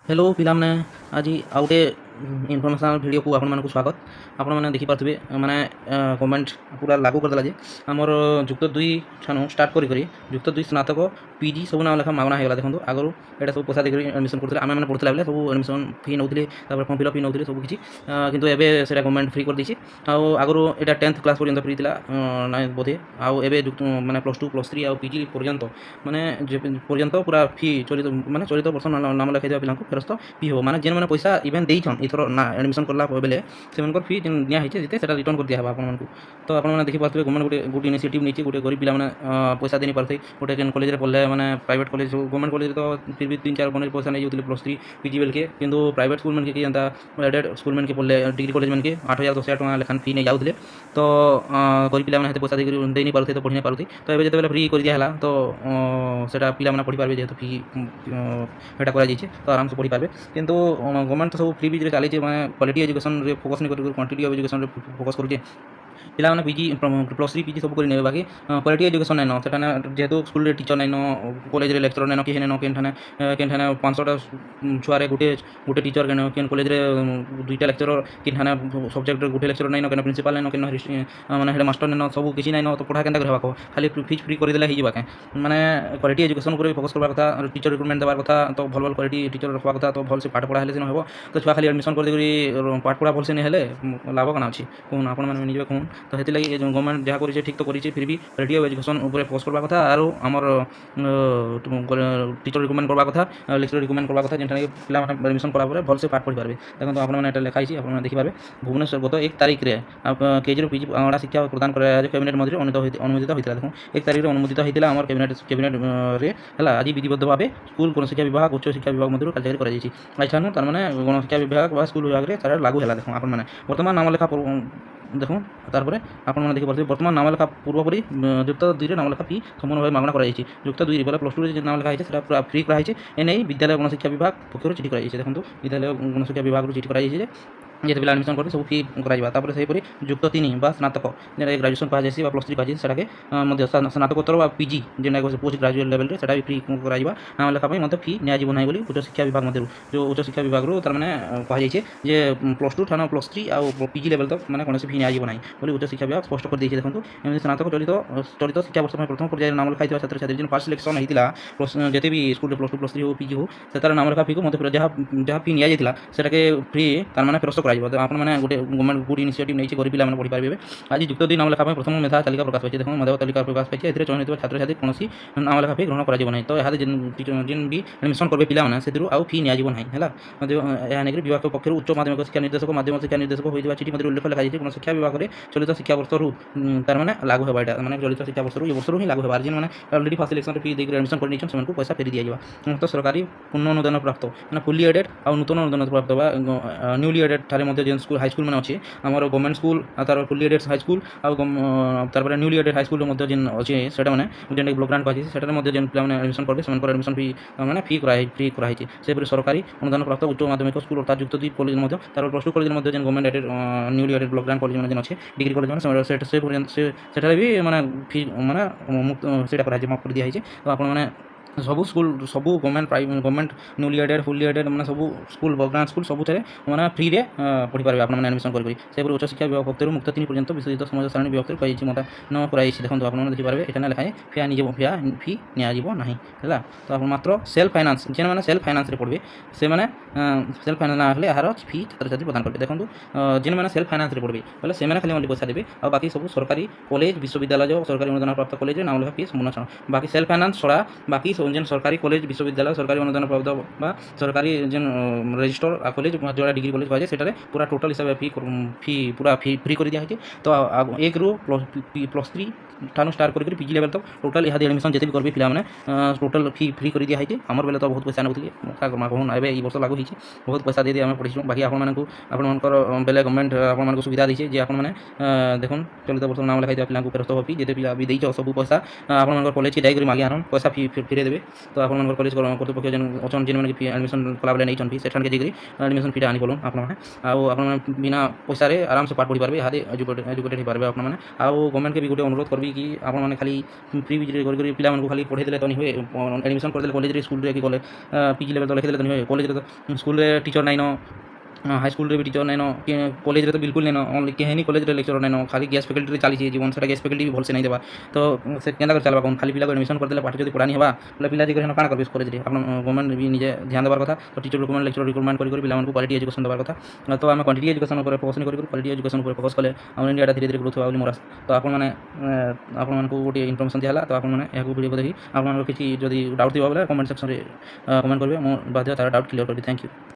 Hello पिलाମାନେ ଆଜି ଆଉ ଗୋଟେ ଇନଫର୍ମେସନାଲ ଭିଡ଼ିଓକୁ ଆପଣମାନଙ୍କୁ ସ୍ୱାଗତ। ଆପଣମାନେ ଦେଖିପାରୁଥିବେ ମାନେ ଗଭର୍ଣ୍ଣମେଣ୍ଟ ପୁରା ଲାଗୁ କରିଦେଲା ଯେ ଆମର ଯୁକ୍ତ ଦୁଇ ଠାନୁ ଷ୍ଟାର୍ଟ କରି ଯୁକ୍ତ ଦୁଇ ସ୍ନାତକ ପିଜି ସବୁ ନାମ ଲେଖା ମାଗଣା ହେଇଗଲା। ଦେଖନ୍ତୁ ଆଗରୁ ଏଇଟା ସବୁ ପଇସା ଦେଇକରି ଆଡ଼ମିସନ୍ କରୁଥିଲେ, ଆମେ ପଢ଼ୁଥିଲା ବେଳେ ସବୁ ଆଡ଼ମିସନ୍ ଫି ନେଉଥିଲେ, ତାପରେ ଫର୍ମ ଫିଲ୍ଅପ୍ ଫି ନେଉଥିଲେ ସବୁ କିଛି, କିନ୍ତୁ ଏବେ ସେଇଟା ଗଭର୍ଣ୍ଣମେଣ୍ଟ ଫ୍ରି କରିଦେଇଛି। ଆଉ ଆଗରୁ ଏଇଟା 10th କ୍ଲାସ୍ ପର୍ଯ୍ୟନ୍ତ ଫ୍ରି ଥିଲା ନାଇଁ ବୋଧେ, ଆଉ ଏବେ ମାନେ +2 +3 ଆଉ ପିଜି ପର୍ଯ୍ୟନ୍ତ ମାନେ ପର୍ଯ୍ୟନ୍ତ ପୁରା ଫି ଚଳିତ ବର୍ଷ ନାମ ଲେଖାଇଥିବା ପିଲାଙ୍କୁ ଫେରସ୍ତ ফি হব মানে যেন পয়সা ইভেন ଦେଇଛନ୍ এথর না এডমিশন করলা বেলে সেমানকর ফি নিয়া হয়েছে যেতে সেটা রিটর্ন করে দিয়া হবা আপনার। তো আপনার দেখি পারে গভর্নমেন্ট গোটে ইনিସିଏଟିଭ୍ ନେଇଛି, গোটে গরিব ପିଲା মানে পয়সা দেই পারে গোটে যেন কলেজে পড়লে মানে প্রাইভেট কলেজ গভর্নমেন্ট কলেজ তো ফির भी 3-4 গণের পয়সা নেই যাଉଥିଲେ +3 পিজি বেলকে, কিন্তু প্রাইভেট স্কুল মানকে যেটা এডেড স্কুল মানকে পড়লে ডিগ্রি কলেজ মানকে 8,000-10,000 টাকা লেখান ফি নেই যাଉଥିଲେ। তো গরিব ପିଲା মানে হেতে পয়সা ଦେଇକରି ଦେଇ नहीं পাରୁଥିଲେ, তো পড়ি नहीं পাରୁথି। তো ଏବେ যেତେବେଳେ ফ্রি করে দিয়া ହେଲା তো সেটা পিলা মানে পড়ি পারবে যেহেতু ফি এটা করা যাইছে তো আরামসে পড়ি পারবে। কিন্তু গভର୍ଣ୍ଣମେଣ୍ଟ ତ ସବୁ ଫ୍ରି ବିଜ୍ରେ ଚାଲିଛି, ମାନେ କ୍ୱାଲିଟି ଏଜୁକେସନ୍ରେ ଫୋକସ୍ नहीं କରି କ୍ୱାଣ୍ଟିଟି ଅଫ୍ ଏଜୁକେସନ୍ରେ ଫୋକସ୍ କରୁଛେ। ପିଲାମାନେ ପିଜି +3 ପିଜି ସବୁ କରି ନେବେ, ବାକି କ୍ୱାଲିଟି ଏଜୁକେସନ୍ ନାଇଁନ ସେଠାନେ ଯେହେତୁ ସ୍କୁଲ୍ରେ ଟିଚର୍ ନାଇଁନ, କଲେଜ୍ରେ ଲେକ୍ଚରର୍ ନାଇଁନ, କେହି ନାଇଁନ କେନ୍ଠାନେ 500ଟା ଛୁଆରେ ଗୋଟେ ଟିଚର୍ କେନ କେନ୍ କଲେଜ୍ରେ 2ଟା ଲେକ୍ଚରର୍, କେନ୍ଠାନେ ସବଜେକ୍ଟରେ ଗୋଟେ ଲେକ୍ଚରର୍ ନାଇଁନ, କେନ ପ୍ରିନ୍ସିପାଲ୍ ନାଇଁନ, କେନ ମାନେ ହେଡ଼୍ ମାଷ୍ଟର୍ ନାଇଁନ, ସବୁ କିଛି ନାଇଁନ, ତ ପଢ଼ା କେନ୍ତା କରିବା କହ, ଖାଲି ଫିଜ୍ ଫ୍ରି କରିଦେଲେ ହେଇଯିବା କେଁ। ମାନେ କ୍ୱାଲିଟି ଏଜୁକେସନ୍ ଉପରେ ଫୋକସ୍ କରିବା କଥା, ଟିଚର୍ ରିକ୍ରୁଟମେଣ୍ଟ ଦେବାର କଥା, ତ ଭଲ କ୍ୱାଲିଟି ଟିଚର୍ ରଖବା କଥା, ତ ଭଲସେ ପାଠ ପଢ଼ା ହେଲେ ସିନା ହେବ। ତ ଛୁଆ ଖାଲି ଆଡ଼ମିସନ୍ କରିଦେଇକରି ପାଠ ପଢ଼ା ଭଲସେ ନେଇ ହେଲେ ଲାଭ କାଣା ଅଛି କହୁନ୍ ଆପଣମାନେ ନିଜେ କହୁନ୍। ତ ସେଥିଲାଗି ଗଭର୍ଣ୍ଣମେଣ୍ଟ ଯାହା କରିছে ଠିକ୍ ତ କରିছে, ଫିର୍ ବି କ୍ୱାଲିଟି ଅଫ୍ ଏଜୁକେସନ୍ ଉପରେ ଫୋକସ୍ କରିବା କଥା, ଆରୁ ଆମର ଟିଚର୍ ରିକମେଣ୍ଡ କରିବା କଥା, ଲେକ୍ଚର ରିକମେଣ୍ଡ କରିବା କଥା, ଯେନ୍ଟାକି ପିଲାମାନେ ଆଡ଼ମିସନ୍ କଲା ପରେ ଭଲସେ ପାଠ ପଢ଼ି ପାରବେ। ଦେଖନ୍ତୁ ଆପଣମାନେ ଏଟା ଲେଖା ହେଇଛି, ଆପଣମାନେ ଦେଖିପାରିବେ। ଭୁବନେଶ୍ୱର ଗତ 1 ତାରିଖରେ କେଜିରୁ ପିଜି ମାଗଣା ଶିକ୍ଷା ପ୍ରଦାନ କରାଯାଏ କ୍ୟାବିନେଟ୍ ମଧ୍ୟରେ ଅନୁମୋଦିତ ହୋଇଥିଲା। ଦେଖୁন 1 ତାରିଖରେ ଅନୁମୋଦିତ ହୋଇଥିଲା আমার ক্যাবিনেটরে ହେଲା। ଆଜି ବିଧିବଦ୍ଧ ଭାବେ ସ୍କୁଲ ଗଣଶିକ୍ଷା ବିଭାଗ ଉଚ୍ଚ ଶିକ୍ଷା ବିଭାଗ ମଧ୍ୟରୁ କାର୍ଯ୍ୟକାରୀ କରାଯାଇଛି। ଆଜିଠାରୁ ତାର ମାନେ ଗଣଶିକ୍ଷା ବିଭାଗ ବା ସ୍କୁଲ ବିଭାଗରେ ତାର ଲାଗୁ ହେଲା। ଦେଖୁন ଆପଣମାନେ ବର୍ତ୍ତମାନ ନାମଲେଖା দেখুন তারপরে আপনারা দেখিপারে বর্তমান নামলেখা পূর্বপরি যুক্ত 2রে নামলেখা ফি সম্পূর্ণভাবে মাগଣା କରାଯାଇଛି। যুক্ত 2 বলে +2 যে নামলেখা ହେଇছে সেটা পুরা ফ্রি করা হয়েছে। এনে বিদ্যালয় গণশিক্ষা বিভাগ পক্ষରୁ চিঠি କରାଯାଇଛି। দেখନ୍ତୁ বিদ্যালয় গণশিক্ষা বিভাগରୁ চিঠি କରାଯାଇଛି যে যেତେବେଳେ ଆଡ଼ମିସନ୍ କରିବେ ସବୁ ଫି କରାଯିବା। ତାପରେ ସେହିପରି ଯୁକ୍ତ 3 ବା ସ୍ନାତକ ଯେନ୍ଟାକି ଗ୍ରାଜୁଏସନ୍ କୁହାଯାଏସି ବା +3 କୁହାଯାଏସି, ସେଟାକେ ମଧ୍ୟ ସ୍ନାତକୋତ୍ତର ବା ପିଜି ଯେନ୍ଟାକି ପୋଷ୍ଟ ଗ୍ରାଜୁଏଟ୍ ଲେଭେଲ୍ରେ ସେଟା ବି ଫ୍ରି କରାଯିବା। ନାମଲେଖା ପାଇଁ ମଧ୍ୟ ଫି ନିଆଯିବ ନାହିଁ ବୋଲି ଉଚ୍ଚ ଶିକ୍ଷା ବିଭାଗ ମଧ୍ୟରୁ ଯେଉଁ ଉଚ୍ଚ ଶିକ୍ଷା ବିଭାଗରୁ ତାର ମାନେ କୁହାଯାଇଛି ଯେ +2 ଠାନୁ +3 ଆଉ ପିଜି ଲେଭେଲ୍ ତକ୍ ମାନେ କୌଣସି ଫି ନିଆଯିବ ନାହିଁ ବୋଲି ଉଚ୍ଚ ଶିକ୍ଷା ବିଭାଗ ସ୍ପଷ୍ଟ କରିଦେଇଛି। ଦେଖନ୍ତୁ ଏମିତି ସ୍ନାତକ ଚଳିତ ଶିକ୍ଷାବର୍ଷ ପାଇଁ ପ୍ରଥମ ପର୍ଯ୍ୟାୟରେ ନାମଲେଖା ହେଇଥିବା ଛାତ୍ରଛାତ୍ରୀ ଯେନ୍ ଫାର୍ଷ୍ଟ ସିଲେକ୍ସନ୍ ହେଇଥିଲା ଯେତେ ବି ସ୍କୁଲ୍ରେ +2 +3 ହଉ ପିଜି ହଉ ସେତାର ନାମଲେଖା ଫିକୁ ମଧ୍ୟ ଯାହା ଫି ନିଆଯାଇଥିଲା ସେଟାକେ ଫ୍ରି ତାର ମାନେ ଫେରସ୍ତ କରାଯିବ। ଆପଣମାନେ ଗୋଟେ ଗଭର୍ଣ୍ଣମେଣ୍ଟ ଗୁଡ୍ ଇନିସିଏଟିଭ୍ ନେଇଛି, ଗରିବ ପିଲାମାନେ ପଢ଼ିପାରିବେ। ଆଜି ଯୁକ୍ତ 2 ନାମଲେଖା ପାଇଁ ପ୍ରଥମ ମେଧା ତାଲିକା ପ୍ରକାଶ ପାଇଛି। ଦେଖନ୍ତୁ ମେଧା ତାଲିକା ପ୍ରକାଶ ପାଇଛି, ଏଥିରେ ଚୟନିତ ଛାତ୍ରଛାତ୍ରୀ କୌଣସି ନାମଲେଖା ଫି ଗ୍ରହଣ କରାଯିବ ନାହିଁ। ତ ଏହାଦେ ଯେନ୍ ବି ଆଡ଼ମିସନ୍ କରିବେ ପିଲାମାନେ ସେଥିରୁ ଆଉ ଫି ନିଆଯିବ ନାହିଁ ହେଲା। ଏହା ନେଇକରି ବିଭାଗ ପକ୍ଷରୁ ଉଚ୍ଚ ମାଧ୍ୟମିକ ଶିକ୍ଷା ନିର୍ଦ୍ଦେଶକ ମାଧ୍ୟମିକ ଶିକ୍ଷା ନିର୍ଦ୍ଦେଶକ ହୋଇଥିବା ଚିଠି ମଧ୍ୟରେ ଉଲ୍ଲେଖ ଲେଖାଯାଇଛି ଗଣଶିକ୍ଷା ବିଭାଗରେ ଚଳିତ ଶିକ୍ଷାବର୍ଷରୁ ତାର ମାନେ ଲାଗୁ ହେବା। ଏଇଟା ମାନେ ଚଳିତ ଶିକ୍ଷାବର୍ଷରୁ ଏ ବର୍ଷରୁ ହିଁ ଲାଗୁ ହେବା। ଯେନ୍ମାନେ ଅଲରେଡ଼ି ଫାର୍ଷ୍ଟ ସିଲେକ୍ସନ୍ରେ ଫି ଦେଇକରି ଆଡ଼ମିସନ୍ କରି ନେଇଛନ୍ ସେମାନଙ୍କୁ ପଇସା ଫେରି ଦିଆଯିବ। ତ ସରକାରୀ ପୂର୍ଣ୍ଣ ଅନୁଦାନ ପ୍ରାପ୍ତ ମାନେ ଫୁଲି ଏଡେଡ୍ ଆଉ ନୂତନ ଅନୁଦାନ ପ୍ରାପ୍ତ ବା ନ୍ୟୁଲି ଏଡେଡ୍ ଠାରେ ମଧ୍ୟ ଯେନ୍ ସ୍କୁଲ୍ ହାଇସ୍କୁଲ୍ ମାନେ ଅଛି ଆମର ଗଭର୍ଣ୍ଣମେଣ୍ଟ ସ୍କୁଲ୍ ଆଉ ତାର ଫୁଲି ଏଡେଡ୍ ହାଇସ୍କୁଲ୍ ଆଉ ତାରପରେ ନ୍ୟୁଲି ଏଡେଡ୍ ହାଇସ୍କୁଲ୍ ମଧ୍ୟ ଯେନ୍ ଅଛି ସେଟା ମାନେ ଯେନ୍ଟାକି ବ୍ଲକ୍ ଗ୍ରାଣ୍ଟ କୁହାଯାଇଛି, ସେଠାରେ ମଧ୍ୟ ଯେନ୍ ପିଲାମାନେ ଆଡ଼ମିସନ୍ କରିବେ ସେମାନଙ୍କର ଆଡ଼ମିସନ୍ ଫି ମାନେ ଫ୍ରି କରାହେଇଛି। ସେହିପରି ସରକାରୀ ଅନୁଦାନ ପ୍ରାପ୍ତ ଉଚ୍ଚ ମାଧ୍ୟମିକ ସ୍କୁଲ୍ ଅର୍ଥାତ୍ ଯୁକ୍ତ 2 କଲେଜ ମଧ୍ୟ ତାର +2 କଲେଜରେ ମଧ୍ୟ ଯେନ୍ government added newly added block grant college ମାନେ ଯେନ୍ ଅଛି ডিগ্রি কলেজ মানে সেଠାରେ ବି ମାନେ ଫି ମାନେ ସେଇଟା କରାଯାଇଛି, ମାଫ୍ କରି ଦିଆହେଇଛି। ତ ଆପଣମାନେ ସବୁ ସ୍କୁଲ୍ ସବୁ ଗଭର୍ଣ୍ଣମେଣ୍ଟ ନ୍ୟୁଲି ଏଡେଡ୍ ଫୁଲି ଏଡେଡ୍ ମାନେ ସବୁ ସ୍କୁଲ୍ ଗାଁ ସ୍କୁଲ୍ ସବୁଥିରେ ମାନେ ଫ୍ରିରେ ପଢ଼ିପାରିବେ ଆପଣମାନେ ଆଡ଼ମିସନ୍ କରିକରି। ସେହିପରି ଉଚ୍ଚ ଶିକ୍ଷା ବିଭାଗ ପକ୍ଷରୁ ମୁକ୍ତ 3 ପର୍ଯ୍ୟନ୍ତ ବିଶ୍ୱଜିତ ସମାଜ ସାରଣୀ ବିଭକ୍ତିରେ କୁହାଯାଇଛି ମତାନ କରାଯାଇଛି। ଦେଖନ୍ତୁ ଆପଣମାନେ ଦେଖିପାରିବେ ଏଠାରେ ଲେଖାଏ ଫି ନିଆଯିବ ନାହିଁ ହେଲା। ତ ଆପଣ ମାତ୍ର ସେଲ୍ଫ ଫାଇନାନ୍ସ ଯେନ୍ମାନେ ସେଲ୍ଫ ଫାଇନାନ୍ସରେ ପଢ଼ିବେ ସେମାନେ ସେଲ୍ଫ ଫାଇନାନ୍ସ ନା ହେଲେ ଏହାର ଫି ଛାତ୍ରଛାତ୍ରୀ ପ୍ରଦାନ କରିବେ। ଦେଖନ୍ତୁ ଯେନ୍ମାନେ ସେଲ୍ଫ ଫାଇନାନ୍ସରେ ପଢ଼ିବେ ବୋଲେ ସେମାନେ ଖାଲି only ପଇସା ଦେବେ, ଆଉ ବାକି ସବୁ ସରକାରୀ କଲେଜ ବିଶ୍ୱବିଦ୍ୟାଳୟ ଯେଉଁ ସରକାରୀ ଅନୁଦାନ ପ୍ରାପ୍ତ କଲେଜରେ ନାମଲେଖା ଫି ସମ୍ପୂର୍ଣ୍ଣ ଛାଡ଼। ବାକି ସେଲ୍ଫ ଫାଇନାନ୍ସ ଛଡ଼ା ବାକି ଯେନ୍ ସରକାରୀ କଲେଜ ବିଶ୍ୱବିଦ୍ୟାଳୟ ସରକାରୀ ଅନୁଦାନ ପ୍ରାପ୍ତ ବା ସରକାରୀ ଯେନ୍ ରେଜିଷ୍ଟର କଲେଜ ଯେଉଁଟା ডিগ্রি কলেজ କୁହାଯାଏ ସେଠାରେ ପୁରା ଟୋଟାଲ୍ ହିସାବରେ ଫି ପୁରା ଫ୍ରି କରି ଦିଆହେଇଛି। ତ 1ରୁ +3 ଠାନୁ ଷ୍ଟାର୍ଟ କରିକି ପିଜି ଲେଭେଲ୍ ତକ୍ ଟୋଟାଲ୍ ଇହାଦେ ଆଡ଼ମିସନ୍ ଯେତେ ବି କରିବେ ପିଲାମାନେ ଟୋଟାଲ୍ ଫି ଫ୍ରି କରି ଦିଆହେଇଛି। ଆମର ବେଲେ ତ ବହୁତ ପଇସା ନେଉଥିଲେ କହୁନ୍, ଏବେ ଏଇ ବର୍ଷ ଲାଗୁ ହେଇଛି, ବହୁତ ପଇସା ଦେଇ ଆମେ ପଢ଼ିଛୁ। ବାକି ଆପଣମାନଙ୍କର ବେଲେ ଗଭର୍ଣ୍ଣମେଣ୍ଟ ଆପଣମାନଙ୍କୁ ସୁବିଧା ଦେଇଛି ଯେ ଆପଣମାନେ ଦେଖୁନ୍ ଚଳିତ ବର୍ଷ ନାମ ଲେଖାଇଥିବା ପିଲାଙ୍କୁ ଫେରସ୍ତ ହେବ ଫି ଯେତେ ପିଲା ବି ଦେଇଛ ସବୁ ପଇସା ଆପଣମାନଙ୍କର କଲେଜକେ ଯାଇକରି ମାଗି ଆନନ୍, ପଇସା ଫି ଫେରେଇ ଦେବେ। କରିବେ ତ ଆପଣଙ୍କର କଲେଜ କର୍ତ୍ତୃପକ୍ଷ ଯେନ୍ ଅଛନ୍ ଯେନ୍ମାନେ କି ଆଡ଼ମିସନ୍ କଲାବେଳେ ନେଇଛନ୍ ଫି ସେଠାନ୍କେ ଯାଇକରି ଆଡ଼ମିସନ୍ ଫିଟା ଆଣି ପଡ଼ୁନ୍ ଆପଣମାନେ ଆଉ ଆପଣମାନେ ବିନା ପଇସାରେ ଆରାମସେ ପାଠ ପଢ଼ି ପାରବେ ଇହାଦେ ଏଜୁକେଟେଡ଼ ହେଇପାରବେ ଆପଣମାନେ ଆଉ ଗଭର୍ଣ୍ଣମେଣ୍ଟକେ ବି ଗୋଟେ ଅନୁରୋଧ କରିବି କି ଆପଣମାନେ ଖାଲି ଫ୍ରି କରି ପିଲାମାନଙ୍କୁ ଖାଲି ପଢ଼େଇ ଦେଲେ ତ ନି ହୁଏ ଆଡ଼ମିସନ୍ କରିଦେଲେ କଲେଜରେ ସ୍କୁଲରେ କି କଲେ ପିଜି ଲେଭେଲ୍ ତ ଲେଖିଦେଲେ ତ ନି ହୁଏ କଲେଜରେ ତ ସ୍କୁଲରେ ଟିଚର୍ ନାଇଁନ ହାଇସ୍କୁଲରେ ବି ଟିଚର୍ ନାଇଁନ କି କଲେଜରେ ତ ବିଲକୁଲ ନାଇଁନ ଅନଲି କେହେନି କଲେଜରେ ଲେକ୍ଚର ନାଇଁନ ଖାଲି ଗ୍ୟାସ୍ ଫ୍ୟାକଲ୍ଟିରେ ଚାଲିଛି ଜୀବନ ସେଟା ଗ୍ୟାସ୍ ଫ୍ୟାକଲ୍ଟି ବି ଭଲସେ ନାଇଁ ଦେବା ତ ସେ କେନ୍ତା କରି ଚାଲବା ଖାଲି ପିଲାକୁ ଆଡ଼ମିସନ୍ କରିଦେଲେ ପାଠ ଯଦି ପଢ଼ାନି ହେବା ବୋଲେ ପିଲା ଯାଇକରି କାଣା କରିବେ କଲେଜରେ ଆପଣ ଗଭର୍ଣ୍ଣମେଣ୍ଟ ବି ନିଜେ ଧ୍ୟାନ ଦେବାର କଥା ତ ଟିଚର ରିକ୍ରୁଟମେଣ୍ଟ ଲେକ୍ଚର ରିକ୍ରୁଟମେଣ୍ଟ କରି ପିଲାମାନଙ୍କୁ କ୍ୱାଲିଟି ଏଜୁକେସନ୍ ଦେବାର କଥା ତ ଆମେ କ୍ୱାଣ୍ଟିଟି ଏଜୁକେସନ୍ ଉପରେ ଫୋକସ୍ କରି କ୍ୱାଲିଟି ଏଜୁକେସନ୍ ଉପରେ ଫୋକସ୍ କଲେ ଆମ ଇଣ୍ଡିଆଟା ଧୀରେ ଧୀରେ ଗ୍ରୋଥ୍ ହେବା ବୋଲି ମୋର ଆଶା ତ ଆପଣମାନଙ୍କୁ ଗୋଟିଏ ଇନଫର୍ମେସନ୍ ଦିଆହେଲା ତ ଆପଣମାନେ ଏହାକୁ ଭିଡ଼ିଓ ଦେଖି ଆପଣଙ୍କର କିଛି ଯଦି ଡାଉଟ୍ ଥିବ ବୋଲେ କମେଣ୍ଟ ସେକ୍ସନରେ କମେଣ୍ଟ କରିବେ ମୁଁ ବାଧ୍ୟ ତାର ଡାଉଟ୍ କ୍ଲିୟର କରିବି ଥ୍ୟାଙ୍କ ୟୁ।